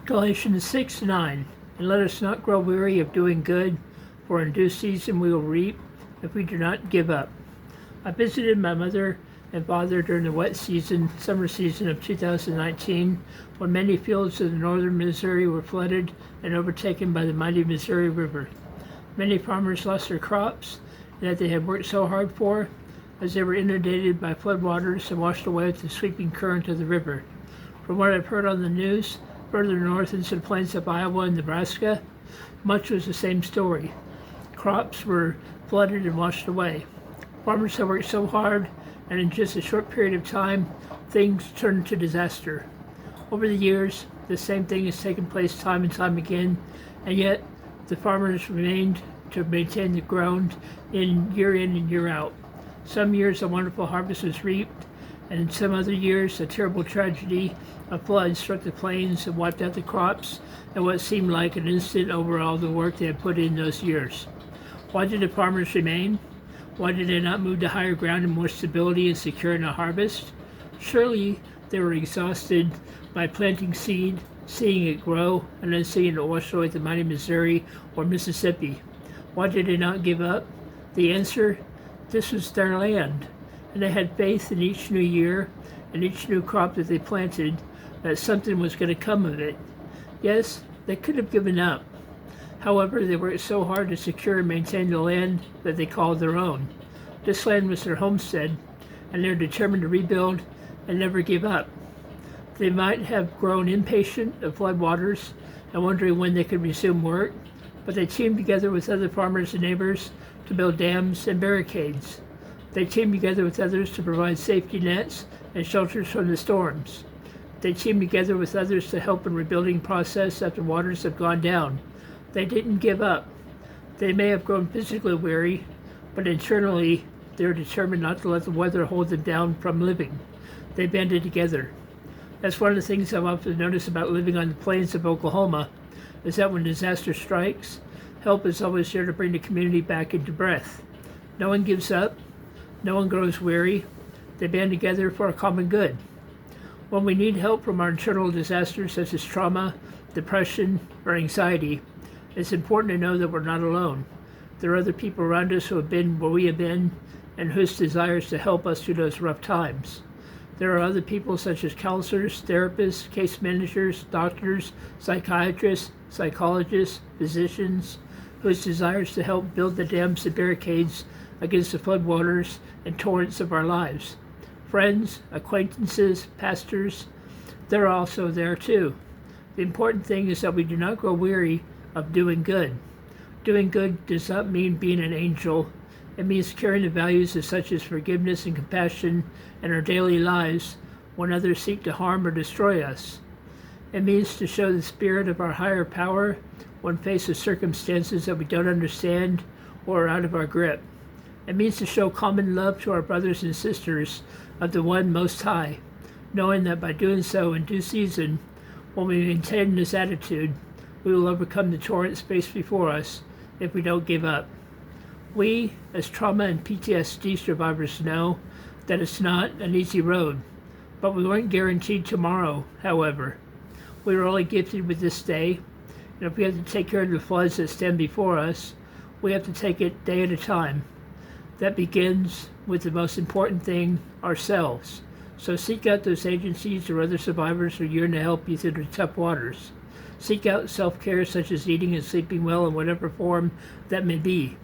Galatians 6:9. And let us not grow weary of doing good, for in due season we will reap if we do not give up. I visited my mother and father during the wet summer season of 2019, when many fields of the northern Missouri were flooded and overtaken by the mighty Missouri River. Many farmers lost their crops that they had worked so hard for, as they were inundated by floodwaters and washed away with the sweeping current of the river. From what I've heard on the news, further north into the plains of Iowa and Nebraska, much was the same story. Crops were flooded and washed away. Farmers had worked so hard, and in just a short period of time, things turned to disaster. Over the years, the same thing has taken place time and time again, and yet the farmers remained to maintain the ground in and year out. Some years a wonderful harvest was reaped, and in some other years a terrible tragedy of floods struck the plains and wiped out the crops and what seemed like an instant over all the work they had put in those years. Why did the farmers remain? Why did they not move to higher ground and more stability and securing a harvest? Surely they were exhausted by planting seed, seeing it grow, and then seeing it wash away the mighty Missouri or Mississippi. Why did they not give up? The answer: this was their land, and they had faith in each new year and each new crop that they planted that something was going to come of it. Yes, they could have given up. However, they worked so hard to secure and maintain the land that they called their own. This land was their homestead, and they were determined to rebuild and never give up. They might have grown impatient of floodwaters and wondering when they could resume work, but they teamed together with other farmers and neighbors to build dams and barricades. They teamed together with others to provide safety nets and shelters from the storms. They teamed together with others to help in rebuilding process after waters have gone down. They didn't give up. They may have grown physically weary, but internally they were determined not to let the weather hold them down from living. They banded together. That's one of the things I've often noticed about living on the plains of Oklahoma, is that when disaster strikes, help is always there to bring the community back into breath. No one gives up. No one grows weary. They band together for a common good. When we need help from our internal disasters such as trauma, depression, or anxiety, it's important to know that we're not alone. There are other people around us who have been where we have been and whose desire is to help us through those rough times. There are other people such as counselors, therapists, case managers, doctors, psychiatrists, psychologists, physicians, whose desire is to help build the dams and barricades against the floodwaters and torrents of our lives. Friends, acquaintances, pastors, they're also there too. The important thing is that we do not grow weary of doing good. Doing good does not mean being an angel. It means carrying the values of such as forgiveness and compassion in our daily lives when others seek to harm or destroy us. It means to show the spirit of our higher power when faced with circumstances that we don't understand or are out of our grip. It means to show common love to our brothers and sisters of the One Most High, knowing that by doing so in due season, when we maintain this attitude, we will overcome the torrents faced before us if we don't give up. We, as trauma and PTSD survivors, know that it's not an easy road, but we weren't guaranteed tomorrow, however. We were only gifted with this day, and if we have to take care of the floods that stand before us, we have to take it day at a time. That begins with the most important thing, ourselves. So seek out those agencies or other survivors who yearn to help you through the tough waters. Seek out self-care such as eating and sleeping well in whatever form that may be.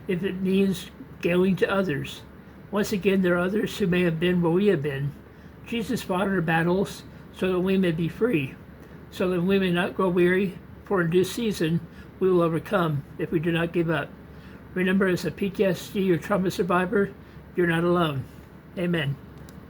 If it means going to others. Once again, there are others who may have been where we have been. Jesus fought our battles so that we may be free, so that we may not grow weary, for in due season we will overcome if we do not give up. Remember, as a PTSD or trauma survivor, you're not alone. Amen.